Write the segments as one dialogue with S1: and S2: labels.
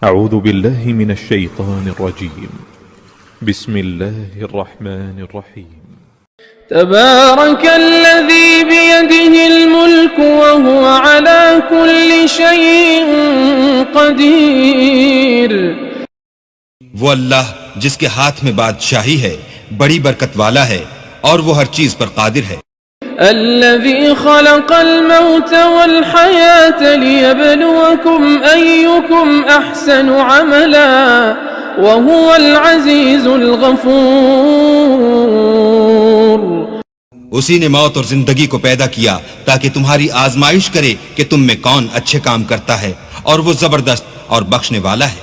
S1: أعوذ بالله من الشيطان الرجيم. بسم الله الرحمن الرحيم.
S2: تبارك الذي بيده الملك وهو على كل شيء قدير.
S3: وہ اللہ جس کے ہاتھ میں بادشاہی ہے بڑی برکت والا ہے اور وہ ہر چیز پر قادر ہے.
S2: الذي خلق الموت والحياة ليبلوكم أيكم أحسن عملا وهو العزيز الغفور.
S3: اسی نے موت اور زندگی کو پیدا کیا تاکہ تمہاری آزمائش کرے کہ تم میں کون اچھے کام کرتا ہے اور وہ زبردست اور بخشنے والا ہے.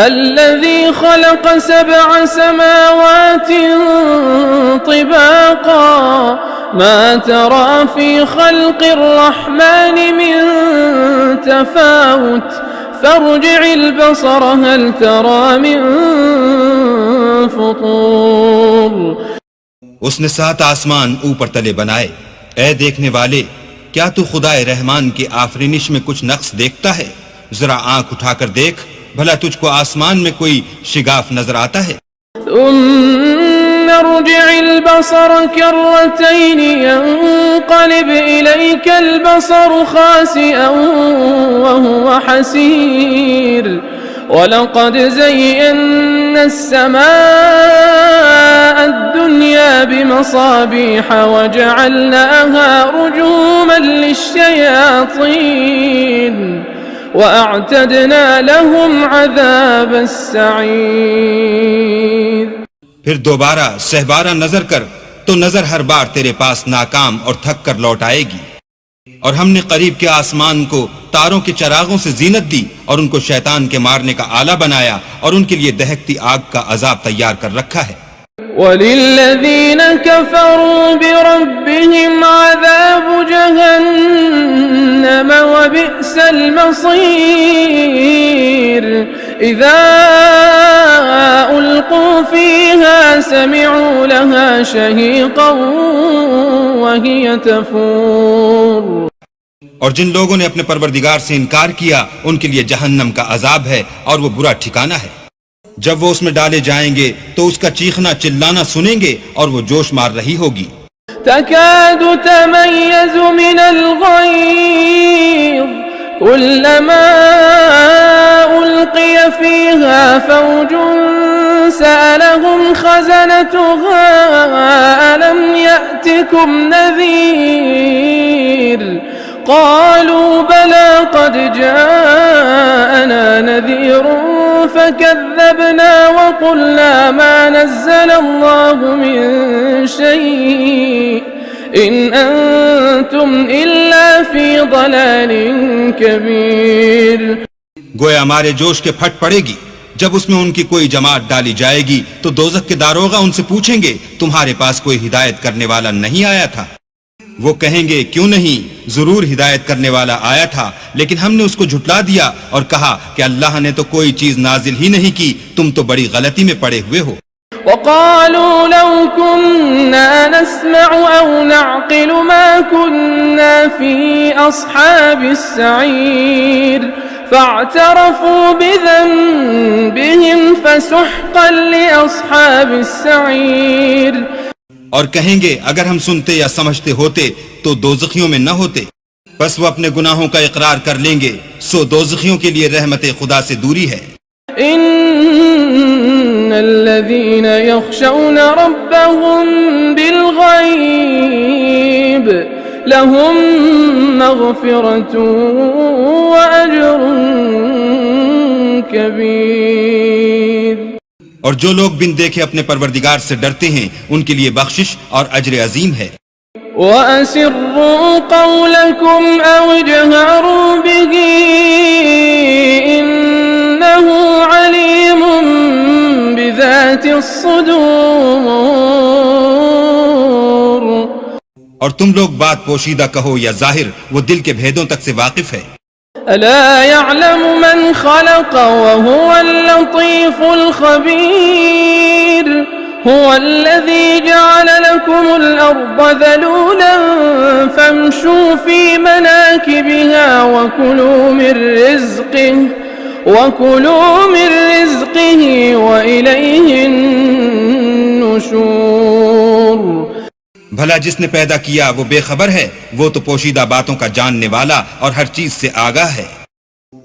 S2: الذي خلق 7 سماوات طباقا ما ترى في خلق الرحمن من تفاوت فارجع البصر هل ترى من فطور.
S3: اس نے 7 آسمان اوپر تلے بنائے. اے دیکھنے والے، کیا تو خدائے رحمان کی آفرینش میں کچھ نقص دیکھتا ہے؟ ذرا آنکھ اٹھا کر دیکھ، بھلا تجھ کو آسمان میں کوئی شگاف نظر آتا ہے؟
S2: ثم ارجع البصر كرتين ينقلب إليك البصر خاسئا وهو حسير ولقد زينا السماء الدنيا بمصابيح وجعلناها رجوما للشياطين وَأَعْتَدْنَا لَهُمْ عَذَابَ السَّعِيرِ.
S3: پھر دوبارہ سہبارہ نظر کر تو نظر ہر بار تیرے پاس ناکام اور تھک کر لوٹ آئے گی. اور ہم نے قریب کے آسمان کو تاروں کے چراغوں سے زینت دی اور ان کو شیطان کے مارنے کا آلہ بنایا اور ان کے لیے دہکتی آگ کا عذاب تیار کر رکھا ہے.
S2: وَلِلَّذِينَ كَفَرُوا بِرَبِّهِمْ عَذَابُ جَهَنَّمَ وَبِئْسَ الْمَصِيرُ. إِذَا أُلْقُوا فِيهَا سَمِعُوا لَهَا شَهِيقًا وَهِيَ تَفُورُ.
S3: اور جن لوگوں نے اپنے پروردگار سے انکار کیا ان کے لیے جہنم کا عذاب ہے اور وہ برا ٹھکانہ ہے. جب وہ اس میں ڈالے جائیں گے تو اس کا چیخنا چلانا سنیں گے اور وہ جوش مار رہی ہوگی.
S2: تكاد تميز من الغيظ كلما ألقي فيها فوج سألهم خزنتها ألم يأتكم نذير قالوا بلى قد جاءنا نذير فكذبنا وقلنا ما نزل الله من شيء إن أنتم إلا في ضلال كبير.
S3: گویا ہمارے جوش کے پھٹ پڑے گی جب اس میں ان کی کوئی جماعت ڈالی جائے گی تو دوزخ کے داروغہ ان سے پوچھیں گے تمہارے پاس کوئی ہدایت کرنے والا نہیں آیا تھا؟ وہ کہیں گے کیوں نہیں، ضرور ہدایت کرنے والا آیا تھا لیکن ہم نے اس کو جھٹلا دیا اور کہا کہ اللہ نے تو کوئی چیز نازل ہی نہیں کی، تم تو بڑی غلطی میں پڑے ہوئے ہو.
S2: وقالوا لو كنا نسمع أو نعقل ما كنا في أصحاب السعير فاعترفوا بذنبهم فسحقا لأصحاب السعير.
S3: اور کہیں گے اگر ہم سنتے یا سمجھتے ہوتے تو دوزخیوں میں نہ ہوتے. بس وہ اپنے گناہوں کا اقرار کر لیں گے، سو دوزخیوں کے لیے رحمت خدا سے دوری ہے.
S2: ان الذين يخشون ربهم بالغيب لهم مغفرة وأجر كبير.
S3: اور جو لوگ بن دیکھے اپنے پروردگار سے ڈرتے ہیں ان کے لیے بخشش اور اجر عظیم ہے.
S2: وَأَسِرُّوا قَوْلَكُمْ أَوْ اجْهَرُوا بِهِ إِنَّهُ عَلِيمٌ بِذَاتِ الصُّدُورِ.
S3: اور تم لوگ بات پوشیدہ کہو یا ظاہر، وہ دل کے بھیدوں تک سے واقف ہے.
S2: ألا يعلم من خلق وهو اللطيف الخبير. هو الذي جعل لكم الأرض ذلولا فامشوا في مناكبها وكلوا من رزقه وَكُلُوا مِن رِّزْقِهِ وَإِلَيْهِ النُّشُورُ۔
S3: بھلا جس نے پیدا کیا وہ بے خبر ہے، وہ تو پوشیدہ باتوں کا جاننے والا اور ہر چیز سے آگاہ ہے۔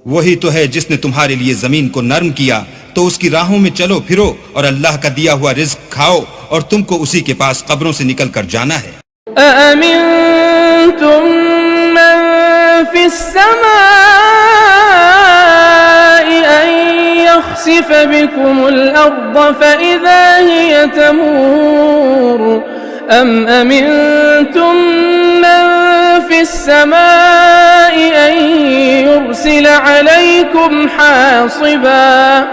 S3: وہی تو ہے جس نے تمہارے لیے زمین کو نرم کیا تو اس کی راہوں میں چلو پھرو اور اللہ کا دیا ہوا رزق کھاؤ، اور تم کو اسی کے پاس قبروں سے نکل کر جانا ہے۔
S2: أَأَمِنتُم مَّن فِي السَّمَاءِ أَن يَخْسِفَ بِكُمُ الْأَرْضَ فَإِذَا هِيَ تَمُورُ أَمْ أَمِنتُم مَّن فِي السَّمَاءِ أَن يُرْسِلَ عَلَيْكُمْ حَاصِبًا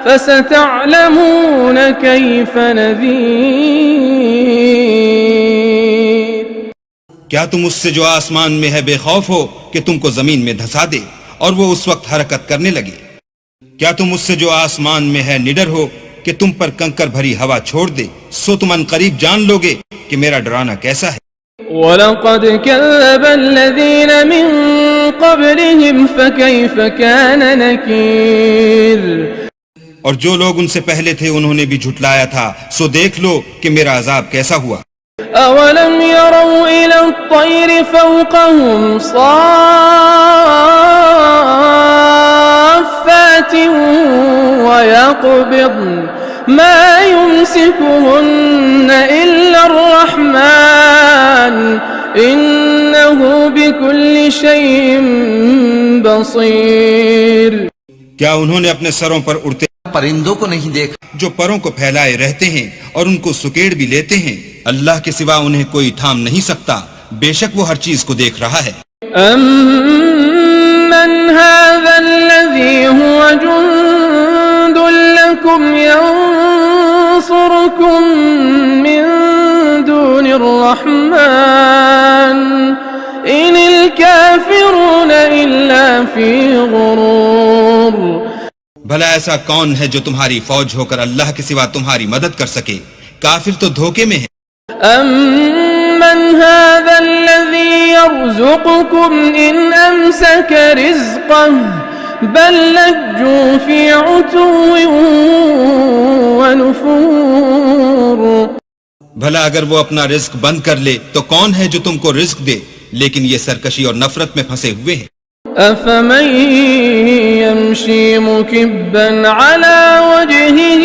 S2: فَسَتَعْلَمُونَ كَيْفَ نَذِيرِ۔
S3: کیا تم اس سے جو آسمان میں ہے بے خوف ہو کہ تم کو زمین میں دھسا دے اور وہ اس وقت حرکت کرنے لگے؟ کیا تم اس سے جو آسمان میں ہے نڈر ہو کہ تم پر کنکر بھری ہوا چھوڑ دے؟ سو تم ان قریب جان لوگے کہ میرا ڈرانا کیسا ہے۔
S2: وَلَقَدْ كَذَّبَ الَّذِينَ مِن قَبْلِهِمْ فَكَيْفَ كَانَ نَكِيرِ۔
S3: اور جو لوگ ان سے پہلے تھے انہوں نے بھی جھٹلایا تھا، سو دیکھ لو کہ میرا عذاب کیسا ہوا۔
S2: أَوَلَمْ يَرَوْا إِلَى الطَّيْرِ فَوْقَهُمْ صَافَّاتٍ وَيَقْبِضْنَ مَا يُمْسِكُهُنَّ إِلَّا الرَّحْمَنُ إِنَّهُ بِكُلِّ شَيْءٍ بَصِيرٌ۔
S3: کیا انہوں نے اپنے سروں پر اڑتے
S4: پرندوں کو نہیں دیکھا
S3: جو پروں کو پھیلائے رہتے ہیں اور ان کو سکیڑ بھی لیتے ہیں؟ اللہ کے سوا انہیں کوئی تھام نہیں سکتا، بے شک وہ ہر چیز کو دیکھ رہا ہے۔
S2: أَمَّنْ هَذَا الَّذِي هُوَ جُندٌ لَكُمْ يَنصُرُكُم مِّن دُونِ الرَّحْمَنِ إِنِ الْكَافِرُونَ إِلَّا فِي غُرُورٍ۔
S3: بھلا ایسا کون ہے جو تمہاری فوج ہو کر اللہ کے سوا تمہاری مدد کر سکے؟ کافر تو دھوکے میں ہے۔
S2: أَمَّنْ هَذَا الَّذِي يَرْزُقُكُمْ إِنْ أَمْسَكَ رِزْقَهُ بَل لَّجُّوا فِي عُتُوٍّ وَنُفُورٍ۔
S3: بھلا اگر وہ اپنا رزق بند کر لے تو کون ہے جو تم کو رزق دے؟ لیکن یہ سرکشی اور نفرت میں پھنسے ہوئے ہیں۔
S2: أَفَمَن يَمْشِي مُكِبًّا عَلَى وَجْهِهِ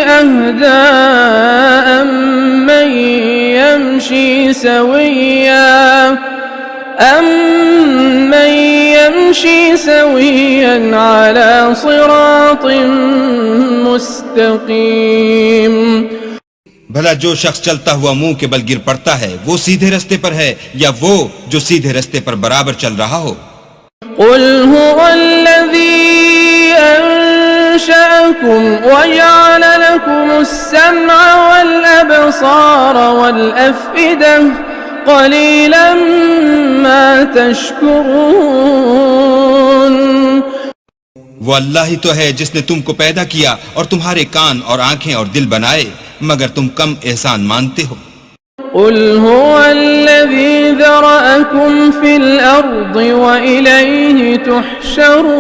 S2: أَهْدَىٰ أَمَّن يَمْشِي سَوِيًّا عَلَى صِرَاطٍ مُسْتَقِيمٍ۔
S3: بھلا جو شخص چلتا ہوا منہ کے بل گر پڑتا ہے وہ سیدھے رستے پر ہے یا وہ جو سیدھے رستے پر برابر چل رہا ہو؟
S2: قُلْ هُوَ الَّذِي أَنشَأَكُمْ وَجَعَلَ لَكُمُ السَّمْعَ وَالْأَبْصَارَ وَالْأَفْئِدَةَ قَلِيلًا مَا تَشْكُرُونَ۔
S3: وہ اللہ ہی تو ہے جس نے تم کو پیدا کیا اور تمہارے کان اور آنکھیں اور دل بنائے، مگر تم کم احسان مانتے ہو۔
S2: قُلْ هُوَ الَّذِي ذَرَأَكُمْ فِي الْأَرْضِ وَإِلَيْهِ تُحْشَرُونَ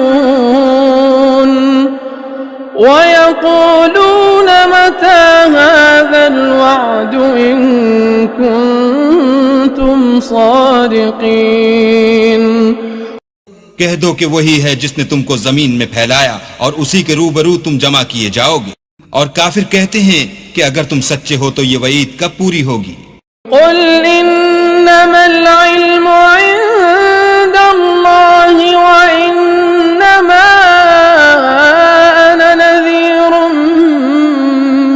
S2: وَيَقُولُونَ مَتَى هَذَا الْوَعْدُ إِن كُنتُمْ صَادِقِينَ۔
S3: کہہ دو کہ وہی ہے جس نے تم کو زمین میں پھیلایا اور اسی کے روبرو تم جمع کیے جاؤ گے، اور کافر کہتے ہیں کہ اگر تم سچے ہو تو یہ وعید کب پوری ہوگی؟
S2: قُلْ إِنَّمَا الْعِلْمُ عِندَ اللَّهِ وَإِنَّمَا أَنَا نَذِيرٌ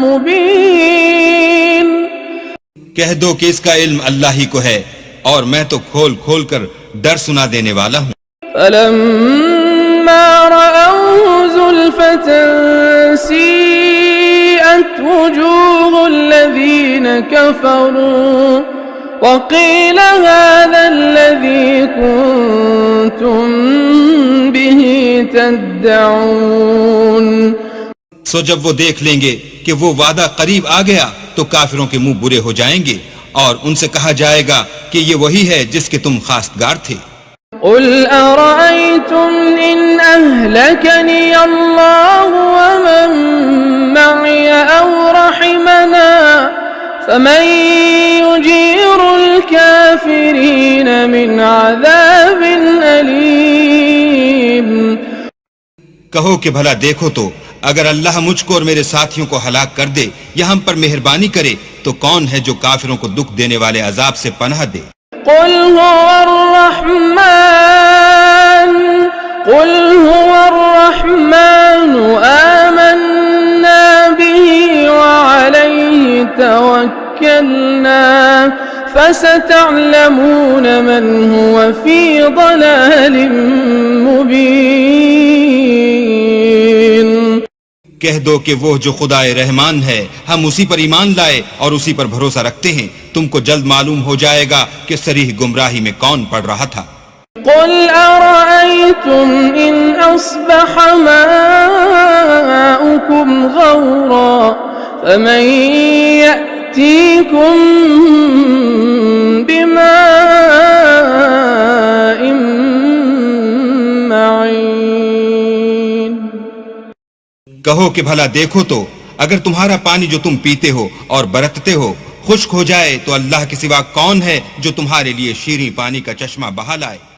S2: مُبِينٌ۔
S3: کہہ دو کہ اس کا علم اللہ ہی کو ہے اور میں تو کھول کھول کر ڈر سنا دینے والا ہوں۔
S2: فَلَمَّا رَأَوْهُ زُلْفَةً سِيئَتْ وُجُوهُ الَّذِينَ كَفَرُوا وَقِيلَ هَذَا الَّذِي كُنتُم بِهِ تَدَّعُونَ۔
S3: سو جب وہ دیکھ لیں گے کہ وہ وعدہ قریب آ گیا تو کافروں کے منہ برے ہو جائیں گے اور ان سے کہا جائے گا کہ یہ وہی ہے جس کے تم خواستگار تھے۔
S2: قُلْ أَرَأَيْتُمْ إِنْ أهلكني الله ومن معي أو رحمنا فمن يجير الكافرين من عذاب أليم.
S3: کہو کہ بھلا دیکھو تو اگر اللہ مجھ کو اور میرے ساتھیوں کو ہلاک کر دے یا ہم پر مہربانی کرے تو کون ہے جو کافروں کو دکھ دینے والے عذاب سے پناہ دے.
S2: قل هو الرحمن آمنا به وعليه توكلنا فستعلمون من هو في ضلال مبين.
S3: کہہ دو کہ وہ جو خدا رحمان ہے ہم اسی پر ایمان لائے اور اسی پر بھروسہ رکھتے ہیں، تم کو جلد معلوم ہو جائے گا کہ صریح گمراہی میں کون پڑ رہا تھا.
S2: قل أرأيتم إن أصبح ماؤكم غورا فمن يأتيكم بماء معين.
S3: کہو کہ بھلا دیکھو تو اگر تمہارا پانی جو تم پیتے ہو اور برتتے ہو خشک ہو جائے تو اللہ کے سوا کون ہے جو تمہارے لیے شیریں پانی کا چشمہ بہا لائے.